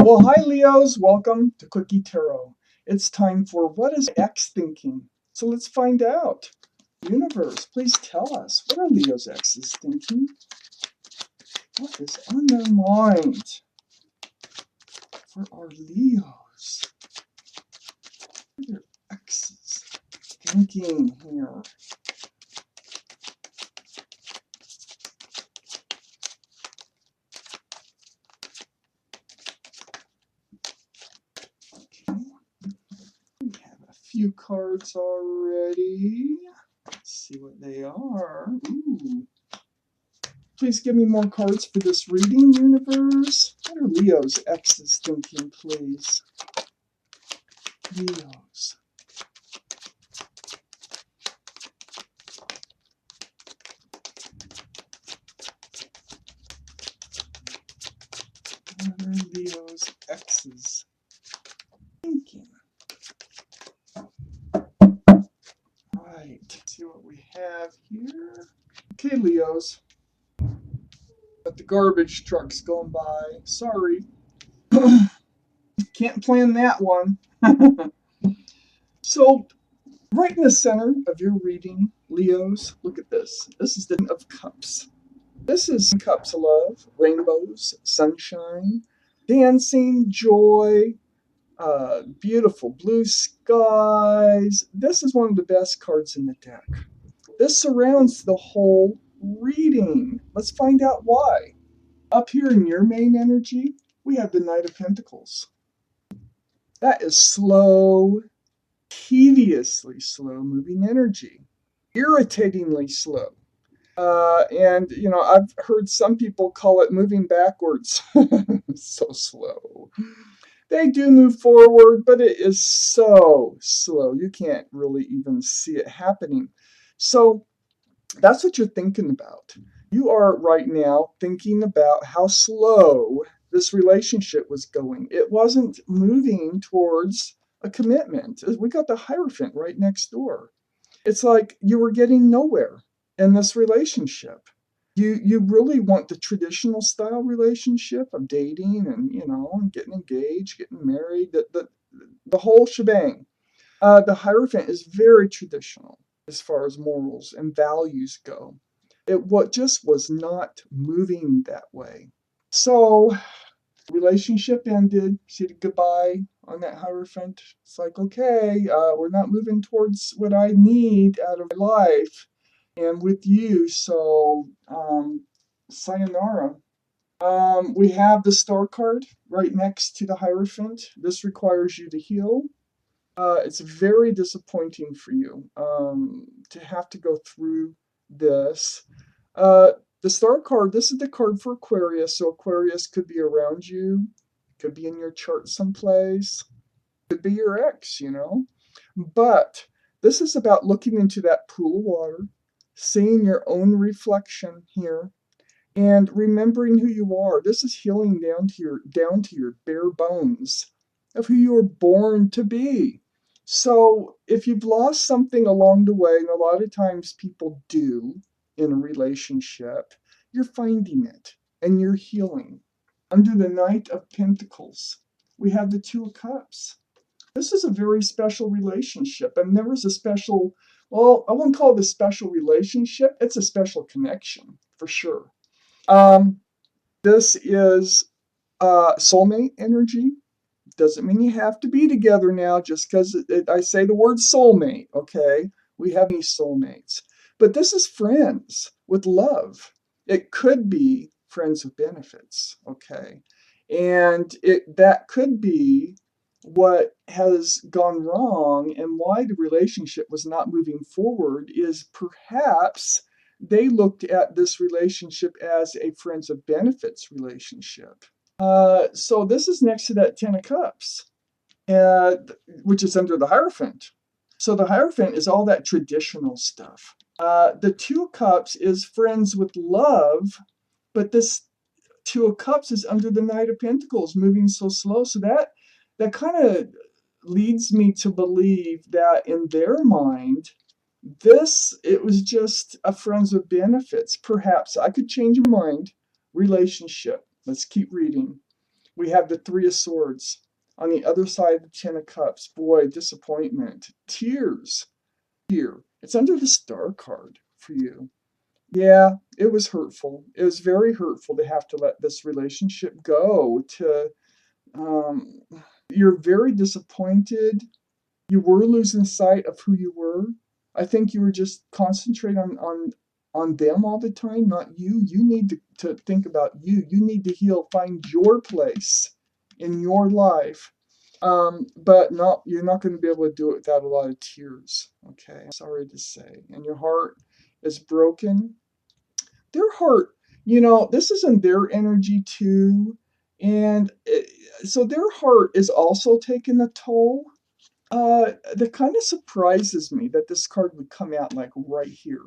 Well, hi Leos, welcome to Quickie Tarot. It's time for What is X Thinking? So let's find out. Universe, please tell us, what are Leo's X's thinking? What is on their mind for our Leos? What are their X's thinking here? Okay, we have a few cards already. Let's see what they are. Ooh. Please give me more cards for this reading, universe. What are Leo's X's thinking, please? Leos. What are Leo's X's thinking? Right, let's see what we have here. Okay, Leos. But the garbage truck's going by. Sorry. Can't plan that one. So, right in the center of your reading, Leos, look at this. This is the Ten of Cups. This is cups of love, rainbows, sunshine, dancing, joy, beautiful blue skies. This is one of the best cards in the deck. This surrounds the whole reading. Let's find out why. Up here in your main energy, we have the Knight of Pentacles. That is slow, tediously slow moving energy, irritatingly slow. And, you know, I've heard some people call it moving backwards. So slow. They do move forward, but it is so slow. You can't really even see it happening. So that's what you're thinking about. You are right now thinking about how slow this relationship was going. It wasn't moving towards a commitment. We got the Hierophant right next door. It's like you were getting nowhere in this relationship. You really want the traditional style relationship of dating and, you know, getting engaged, getting married, the whole shebang. The Hierophant is very traditional as far as morals and values go. It just was not moving that way. So relationship ended. She said goodbye on that Hierophant. It's like, okay, we're not moving towards what I need out of my life and with you. So, sayonara. We have the Star card right next to the Hierophant. This requires you to heal. It's very disappointing for you to have to go through this. Uh, the Star card, this is the card for Aquarius. So Aquarius could be around you, could be in your chart someplace, could be your ex, you know. But this is about looking into that pool of water, seeing your own reflection here, and remembering who you are. This is healing down to your bare bones of who you were born to be. So if you've lost something along the way, and a lot of times people do in a relationship, you're finding it and you're healing. Under the Knight of Pentacles, we have the Two of Cups. This is a very special relationship. And there was a special, well, I wouldn't call it a special relationship. It's a special connection for sure. This is soulmate energy. Doesn't mean you have to be together now just because I say the word soulmate, okay? We have any soulmates. But this is friends with love. It could be friends with benefits, okay? And that could be what has gone wrong and why the relationship was not moving forward is perhaps they looked at this relationship as a friends of benefits relationship. So this is next to that Ten of Cups, which is under the Hierophant. So the Hierophant is all that traditional stuff. The Two of Cups is friends with love, but this Two of Cups is under the Knight of Pentacles, moving so slow. So that kind of leads me to believe that in their mind, it was just a friends with benefits. Perhaps I could change my mind. Relationship. Let's keep reading. We have the Three of Swords. On the other side, the Ten of Cups. Boy, disappointment. Tears. Here. It's under the Star card for you. Yeah, it was hurtful. It was very hurtful to have to let this relationship go. Um, you're very disappointed. You were losing sight of who you were. I think you were just concentrating on them all the time, not you. You need to think about you. You need to heal, find your place in your life. But not you're not going to be able to do it without a lot of tears. Okay, I'm sorry to say. And your heart is broken. Their heart, this is in their energy too. And so their heart is also taking a toll. That kind of surprises me that this card would come out like right here.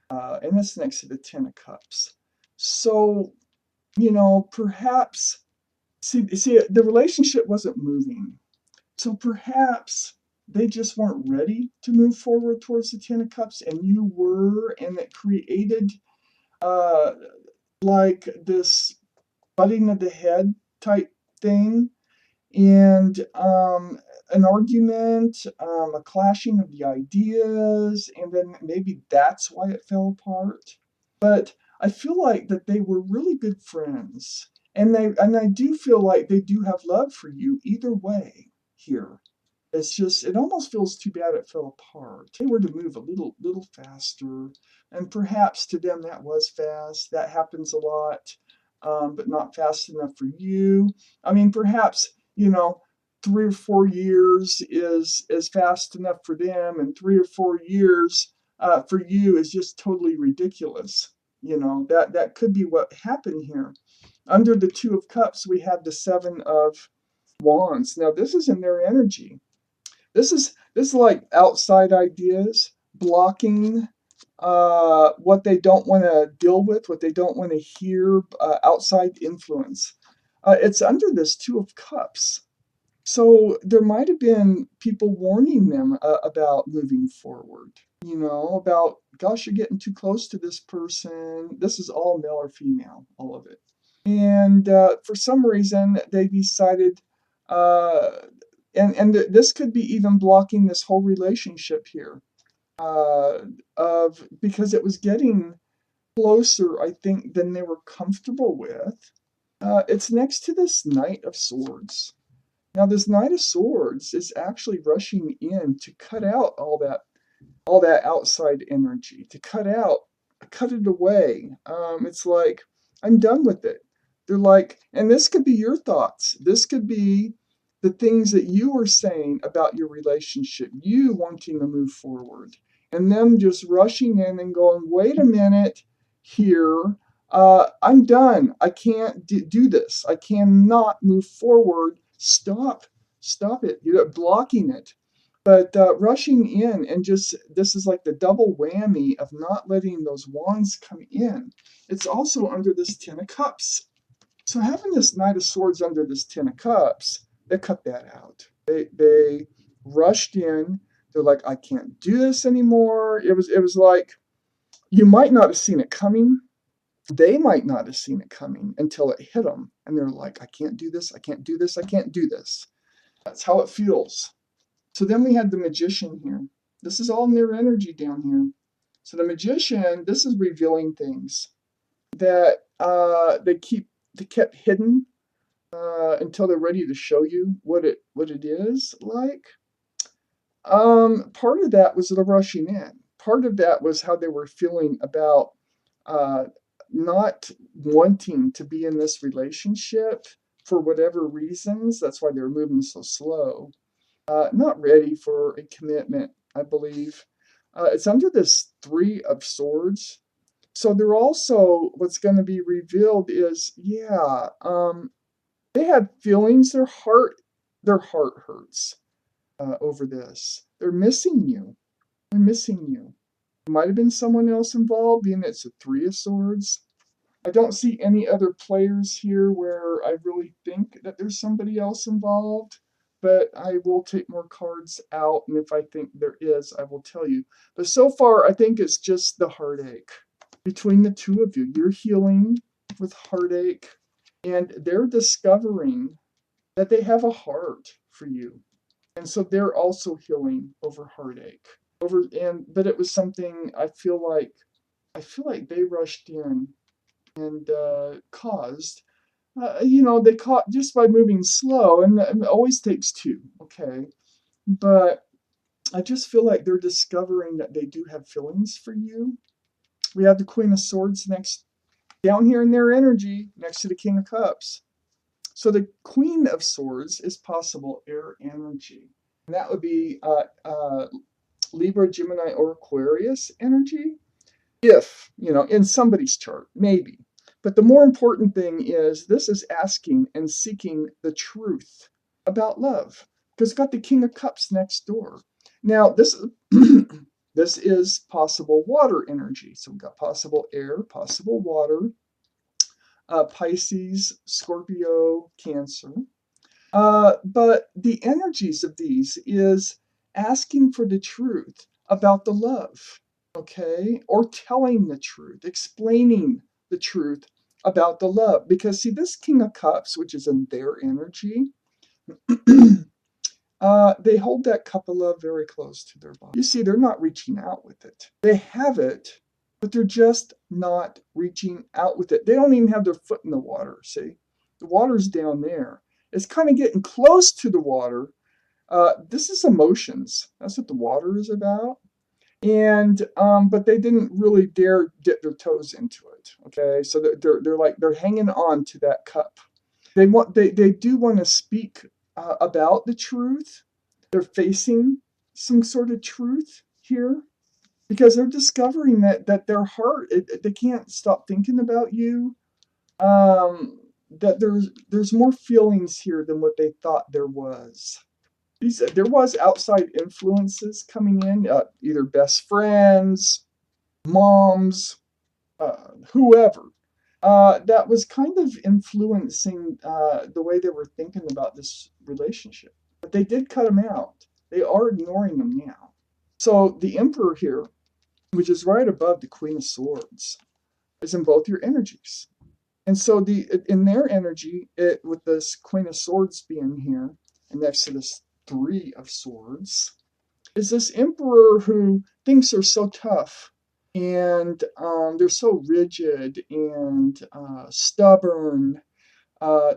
And that's next to the Ten of Cups. So, perhaps, see, the relationship wasn't moving. So perhaps they just weren't ready to move forward towards the Ten of Cups, and you were, and it created uh, like this butting of the head type thing, and an argument, a clashing of the ideas, and then maybe that's why it fell apart. But I feel like that they were really good friends, and I do feel like they do have love for you either way here. It's just, it almost feels too bad it fell apart. They were to move a little faster, and perhaps to them that was fast. That happens a lot, but not fast enough for you. I mean, perhaps, 3 or 4 years is fast enough for them, and 3 or 4 years for you is just totally ridiculous. That could be what happened here. Under the Two of Cups, we have the Seven of Wands. Now, this is in their energy. This is like outside ideas, blocking what they don't want to deal with, what they don't want to hear, outside influence. It's under this Two of Cups. So there might have been people warning them about moving forward, about, gosh, you're getting too close to this person. This is all male or female, all of it. And for some reason, they decided, uh, and this could be even blocking this whole relationship here, because it was getting closer, I think, than they were comfortable with. It's next to this Knight of Swords. Now, this Knight of Swords is actually rushing in to cut out all that outside energy, to cut it away. It's like, I'm done with it. They're like, and this could be your thoughts. This could be the things that you were saying about your relationship, you wanting to move forward, and them just rushing in and going, wait a minute here. I'm done. I can't do this. I cannot move forward. Stop it. You're blocking it. But rushing in and just, this is like the double whammy of not letting those wands come in. It's also under this Ten of Cups. So having this Knight of Swords under this Ten of Cups, they cut that out. They rushed in. They're like, I can't do this anymore. It was like, you might not have seen it coming. They might not have seen it coming until it hit them. And they're like, I can't do this. I can't do this. I can't do this. That's how it feels. So then we had the Magician here. This is all in their energy down here. So the Magician, this is revealing things that they kept hidden until they're ready to show you what it is like. Part of that was the rushing in. Part of that was how they were feeling about not wanting to be in this relationship for whatever reasons. That's why they were moving so slow. Not ready for a commitment, I believe. It's under this Three of Swords. So they're also, what's going to be revealed is, they had feelings. Their heart hurts over this. They're missing you. They're missing you. There might have been someone else involved, being it's a Three of Swords. I don't see any other players here where I really think that there's somebody else involved, but I will take more cards out, and if I think there is, I will tell you. But so far, I think it's just the heartache between the two of you. You're healing with heartache, And they're discovering that they have a heart for you. And so they're also healing over heartache. But it was something I feel like they rushed in and caused. They caught just by moving slow, and it always takes two, okay? But I just feel like they're discovering that they do have feelings for you. We have the Queen of Swords next down here in their energy, next to the King of Cups. So the Queen of Swords is possible air energy. And that would be Libra, Gemini, or Aquarius energy. If, in somebody's chart, maybe. But the more important thing is this is asking and seeking the truth about love. Because it's got the King of Cups next door. Now, this this is possible water energy. So we've got possible air, possible water, Pisces, Scorpio, Cancer. But the energies of these is asking for the truth about the love, okay? Or telling the truth, explaining the truth about the love. Because, see, this King of Cups, which is in their energy, they hold that cup of love very close to their body. You see, they're not reaching out with it. They have it, but they're just not reaching out with it. They don't even have their foot in the water, see? The water's down there. It's kind of getting close to the water. This is emotions. That's what the water is about. And but they didn't really dare dip their toes into it. Okay, so they're hanging on to that cup. They do want to speak about the truth. They're facing some sort of truth here because they're discovering that their heart they can't stop thinking about you. That there's more feelings here than what they thought there was. There was outside influences coming in, either best friends, moms, whoever. That was kind of influencing the way they were thinking about this relationship. But they did cut them out. They are ignoring them now. So the Emperor here, which is right above the Queen of Swords, is in both your energies. And so in their energy, with this Queen of Swords being here, and next to this Three of Swords, is this Emperor who thinks they're so tough and they're so rigid and stubborn.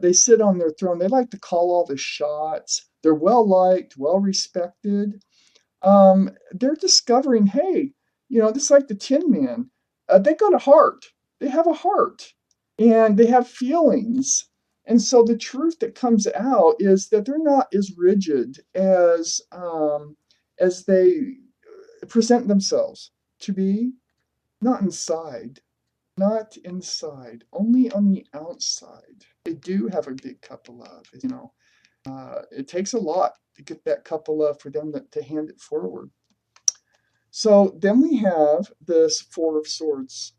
They sit on their throne. They like to call all the shots. They're well liked, well respected. They're discovering, hey, this is like the Tin Man. They got a heart. They have a heart, and they have feelings. And so the truth that comes out is that they're not as rigid as they present themselves to be. Not inside, not inside, only on the outside. They do have a big cup of love. It takes a lot to get that cup of love for them to hand it forward. So then we have this Four of Swords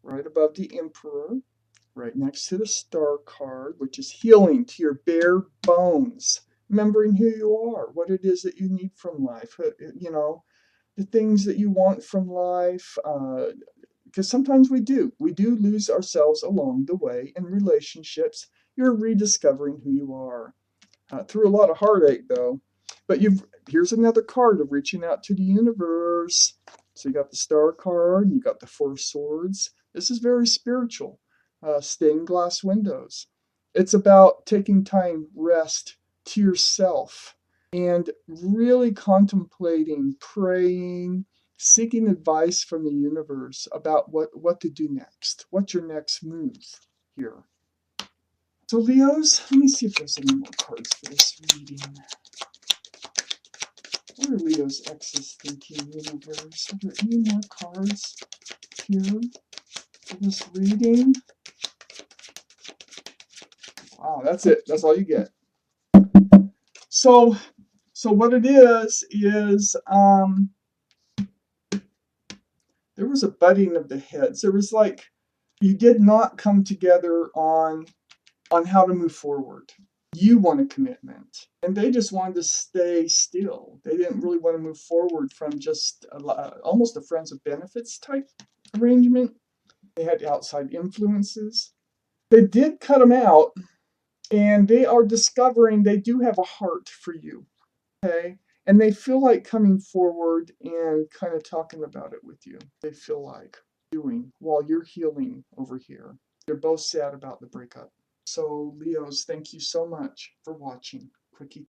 right above the Emperor, right next to the Star card, which is healing to your bare bones, remembering who you are, what it is that you need from life, the things that you want from life. Because sometimes we do lose ourselves along the way in relationships. You're rediscovering who you are. Through a lot of heartache, though. But here's another card of reaching out to the universe. So you got the Star card, you got the Four of Swords. This is very spiritual. Stained glass windows. It's about taking time, rest to yourself, and really contemplating, praying, seeking advice from the universe about what to do next. What's your next move here? So Leos, let me see if there's any more cards for this reading. What are Leo's exes thinking, universe? Are there any more cards here for this reading? Wow, that's it. That's all you get. So what it is there was a butting of the heads. There was you did not come together on how to move forward. You want a commitment, and they just wanted to stay still. They didn't really want to move forward from just almost a friends with benefits type arrangement. They had outside influences. They did cut them out, and they are discovering they do have a heart for you. Okay? And they feel like coming forward and kind of talking about it with you. They feel like doing while you're healing over here. They're both sad about the breakup. So, Leos, thank you so much for watching. Quickie.